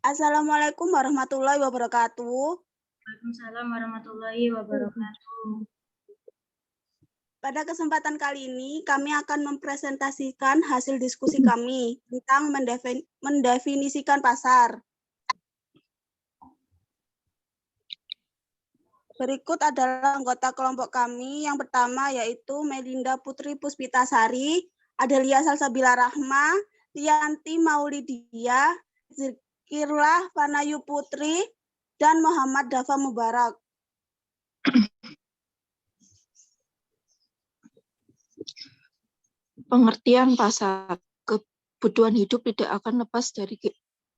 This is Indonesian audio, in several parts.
Assalamualaikum warahmatullahi wabarakatuh. Waalaikumsalam warahmatullahi wabarakatuh. Pada kesempatan kali ini, kami akan mempresentasikan hasil diskusi kami tentang mendefinisikan pasar. Berikut adalah anggota kelompok kami. Yang pertama yaitu Melinda Putri Puspitasari, Adelia Salsabila Rahma, Lianti Maulidia, Zikirlah Panayu Putri, dan Muhammad Dafa Mubarak. Pengertian pasar. Kebutuhan hidup tidak akan lepas dari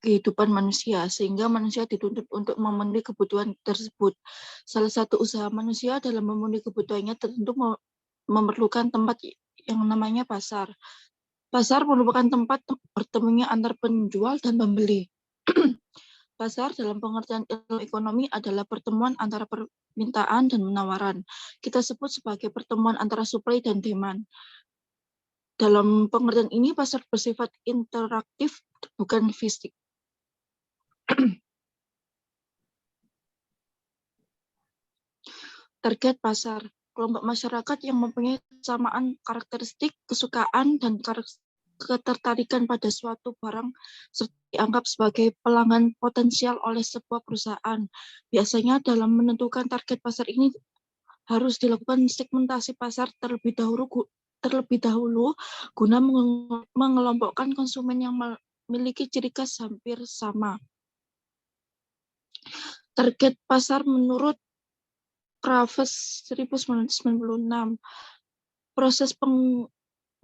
kehidupan manusia, sehingga manusia dituntut untuk memenuhi kebutuhan tersebut. Salah satu usaha manusia dalam memenuhi kebutuhannya tentu memerlukan tempat yang namanya pasar. Pasar merupakan tempat bertemunya antar penjual dan pembeli. Pasar dalam pengertian ilmu ekonomi adalah pertemuan antara permintaan dan penawaran. Kita sebut sebagai pertemuan antara supply dan demand. Dalam pengertian ini, pasar bersifat interaktif, bukan fisik. Target pasar. Kelompok masyarakat yang mempunyai kesamaan karakteristik, kesukaan, dan ketertarikan pada suatu barang serta dianggap sebagai pelanggan potensial oleh sebuah perusahaan. Biasanya dalam menentukan target pasar ini harus dilakukan segmentasi pasar terlebih dahulu guna mengelompokkan konsumen yang memiliki ciri khas hampir sama. Target pasar menurut Kraves 1996. Proses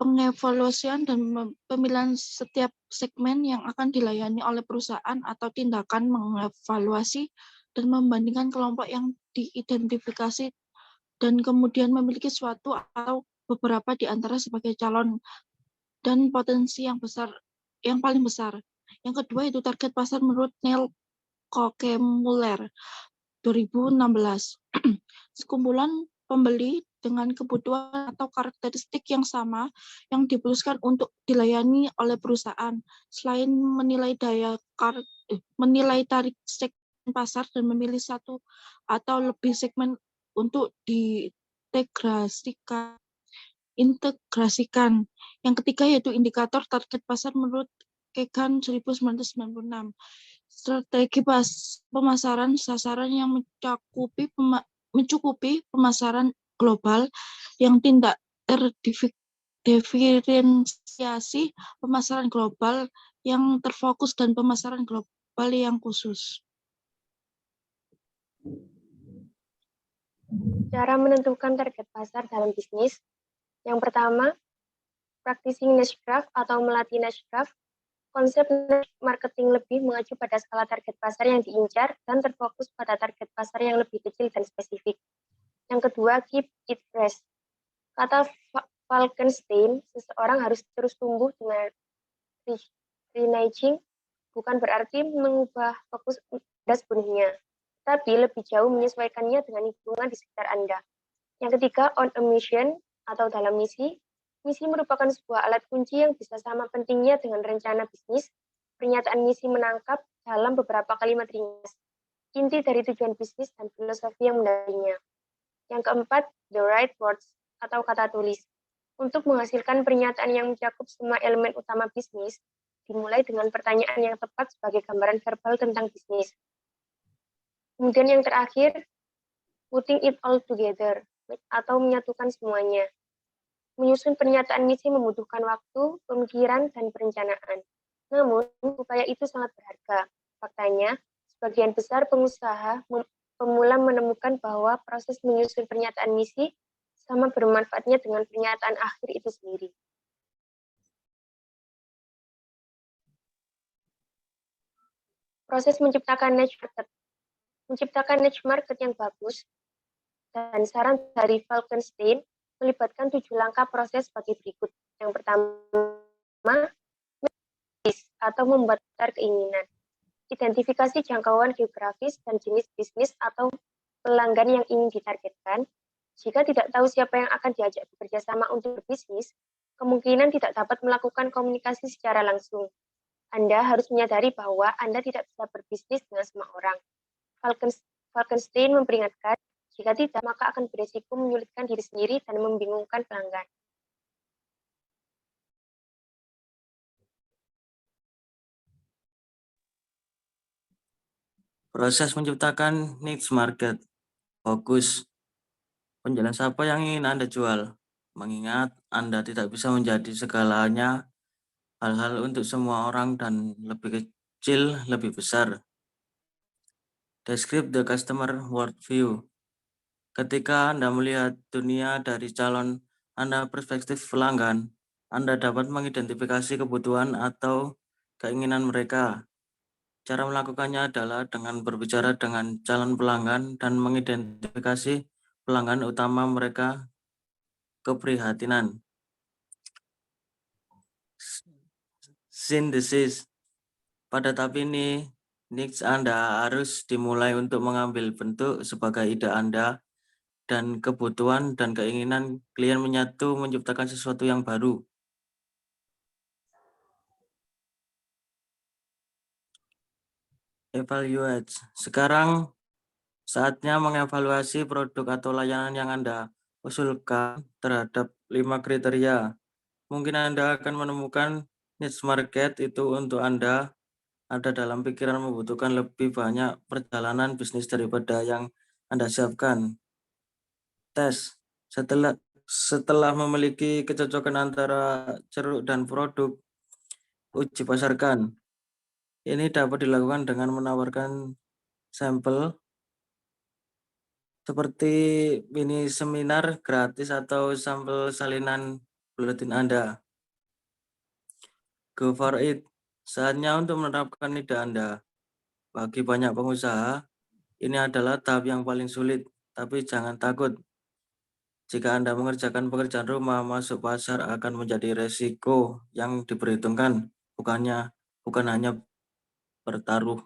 pengevaluasian dan pemilihan setiap segmen yang akan dilayani oleh perusahaan atau tindakan mengevaluasi dan membandingkan kelompok yang diidentifikasi dan kemudian memiliki suatu atau beberapa di antara sebagai calon dan potensi yang paling besar. Yang kedua itu target pasar menurut Neil Kokemüller 2016. Sekumpulan pembeli dengan kebutuhan atau karakteristik yang sama yang diputuskan untuk dilayani oleh perusahaan. Selain menilai tarik segmen pasar dan memilih satu atau lebih segmen untuk integrasikan. Yang ketiga yaitu indikator target pasar menurut Kagan 1996. Strategi pemasaran sasaran yang mencukupi pemasaran global yang tidak terdiferensiasi, pemasaran global yang terfokus, dan pemasaran global yang khusus. Cara menentukan target pasar dalam bisnis. Yang pertama, practicing niche craft atau melatih niche craft. Konsep marketing lebih mengacu pada skala target pasar yang diincar dan terfokus pada target pasar yang lebih kecil dan spesifik. Yang kedua, keep it fresh. Kata Falkenstein, seseorang harus terus tumbuh dengan renaging, bukan berarti mengubah fokus pada sepenuhnya, tapi lebih jauh menyesuaikannya dengan lingkungan di sekitar Anda. Yang ketiga, on a mission atau dalam misi. Misi merupakan sebuah alat kunci yang bisa sama pentingnya dengan rencana bisnis. Pernyataan misi menangkap dalam beberapa kalimat ringkas inti dari tujuan bisnis dan filosofi yang mendasarinya. Yang keempat, the right words atau kata tulis. Untuk menghasilkan pernyataan yang mencakup semua elemen utama bisnis, dimulai dengan pertanyaan yang tepat sebagai gambaran verbal tentang bisnis. Kemudian yang terakhir, putting it all together atau menyatukan semuanya. Menyusun pernyataan misi membutuhkan waktu, pemikiran, dan perencanaan. Namun, upaya itu sangat berharga. Faktanya, sebagian besar pengusaha pemula menemukan bahwa proses menyusun pernyataan misi sama bermanfaatnya dengan pernyataan akhir itu sendiri. Proses menciptakan niche market. Menciptakan niche market yang bagus, dan saran dari Falkenstein, melibatkan 7 langkah proses sebagai berikut. Yang pertama, atau membuat keinginan. Identifikasi jangkauan geografis dan jenis bisnis atau pelanggan yang ingin ditargetkan. Jika tidak tahu siapa yang akan diajak bekerja sama untuk berbisnis, kemungkinan tidak dapat melakukan komunikasi secara langsung. Anda harus menyadari bahwa Anda tidak bisa berbisnis dengan semua orang. Falkenstein memperingatkan, jika tidak, maka akan beresiko menyulitkan diri sendiri dan membingungkan pelanggan. Proses menciptakan niche market. Fokus. Penjelas apa yang ingin Anda jual. Mengingat Anda tidak bisa menjadi segalanya, hal-hal untuk semua orang dan lebih kecil, lebih besar. Describe the customer worldview. Ketika Anda melihat dunia dari calon Anda perspektif pelanggan, Anda dapat mengidentifikasi kebutuhan atau keinginan mereka. Cara melakukannya adalah dengan berbicara dengan calon pelanggan dan mengidentifikasi pelanggan utama mereka keprihatinan. Sintesis. Pada tahap ini, niche Anda harus dimulai untuk mengambil bentuk sebagai ide Anda dan kebutuhan dan keinginan klien menyatu menciptakan sesuatu yang baru. Evaluate. Sekarang saatnya mengevaluasi produk atau layanan yang Anda usulkan terhadap 5 kriteria. Mungkin Anda akan menemukan niche market itu untuk Anda ada dalam pikiran membutuhkan lebih banyak perjalanan bisnis daripada yang Anda siapkan. Tes. Setelah memiliki kecocokan antara ceruk dan produk, uji pasarkan. Ini dapat dilakukan dengan menawarkan sampel seperti mini seminar gratis atau sampel salinan buletin Anda. Go for it. Saatnya untuk menerapkan ide Anda. Bagi banyak pengusaha, ini adalah tahap yang paling sulit, tapi jangan takut. Jika Anda mengerjakan pekerjaan rumah, masuk pasar akan menjadi resiko yang diperhitungkan, bukan hanya bertaruh.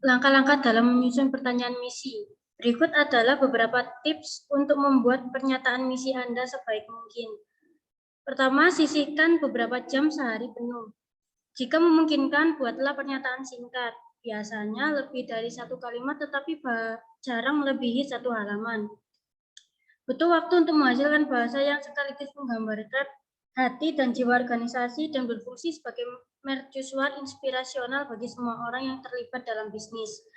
Langkah-langkah dalam menyusun pertanyaan misi. Berikut adalah beberapa tips untuk membuat pernyataan misi Anda sebaik mungkin. Pertama, sisihkan beberapa jam sehari penuh. Jika memungkinkan, buatlah pernyataan singkat. Biasanya lebih dari 1 kalimat, tetapi jarang melebihi 1 halaman. Butuh waktu untuk menghasilkan bahasa yang sekaligus menggambarkan hati dan jiwa organisasi dan berfungsi sebagai mercusuar inspirasional bagi semua orang yang terlibat dalam bisnis.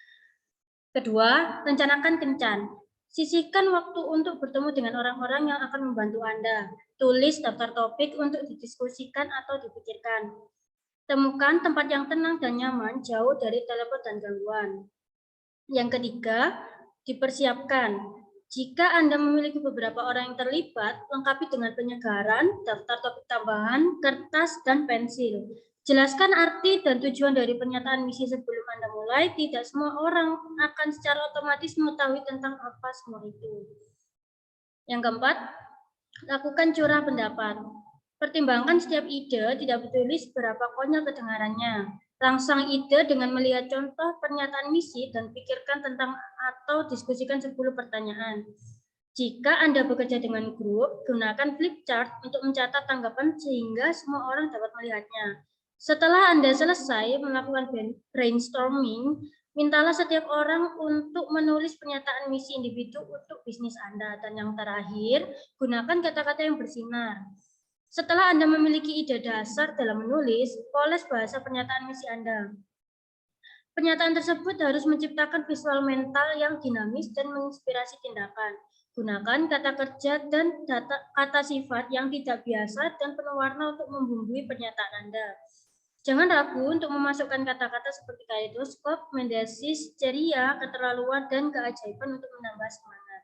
Kedua, rencanakan kencan. Sisihkan waktu untuk bertemu dengan orang-orang yang akan membantu Anda. Tulis daftar topik untuk didiskusikan atau dipikirkan. Temukan tempat yang tenang dan nyaman jauh dari telepon dan gangguan. Yang ketiga, dipersiapkan. Jika Anda memiliki beberapa orang yang terlibat, lengkapi dengan penyegaran, daftar topik tambahan, kertas, dan pensil. Jelaskan arti dan tujuan dari pernyataan misi sebelum Anda mulai. Tidak semua orang akan secara otomatis mengetahui tentang apa semua itu. Yang keempat, lakukan curah pendapat. Pertimbangkan setiap ide, tidak peduli seberapa konyol kedengarannya. Rangsang ide dengan melihat contoh pernyataan misi dan pikirkan tentang atau diskusikan 10 pertanyaan. Jika Anda bekerja dengan grup, gunakan flip chart untuk mencatat tanggapan sehingga semua orang dapat melihatnya. Setelah Anda selesai melakukan brainstorming, mintalah setiap orang untuk menulis pernyataan misi individu untuk bisnis Anda. Dan yang terakhir, gunakan kata-kata yang bersinar. Setelah Anda memiliki ide dasar dalam menulis, poles bahasa pernyataan misi Anda. Pernyataan tersebut harus menciptakan visual mental yang dinamis dan menginspirasi tindakan. Gunakan kata kerja dan kata sifat yang tidak biasa dan penuh warna untuk membumbui pernyataan Anda. Jangan ragu untuk memasukkan kata-kata seperti kaleidoskop, mendesis, ceria, keterlaluan, dan keajaiban untuk menambah semangat.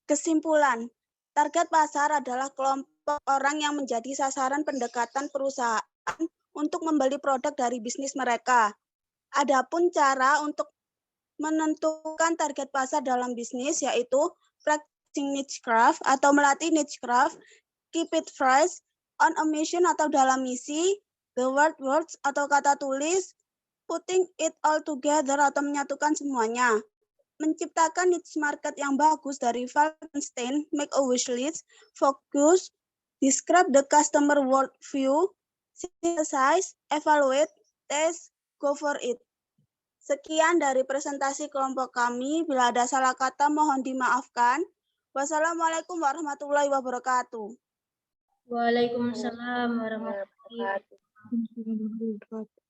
Kesimpulan, target pasar adalah kelompok orang yang menjadi sasaran pendekatan perusahaan untuk membeli produk dari bisnis mereka. Adapun cara untuk menentukan target pasar dalam bisnis yaitu practicing niche craft atau melatih niche craft, keep it fresh, on a mission atau dalam misi, the words atau kata tulis, putting it all together atau menyatukan semuanya. Menciptakan niche market yang bagus dari Falkenstein, make a wish list, focus, describe the customer worldview, synthesize, evaluate, test, go for it. Sekian dari presentasi kelompok kami. Bila ada salah kata mohon dimaafkan. Wassalamualaikum warahmatullahi wabarakatuh. Waalaikumsalam warahmatullahi wabarakatuh. Wabarakatuh.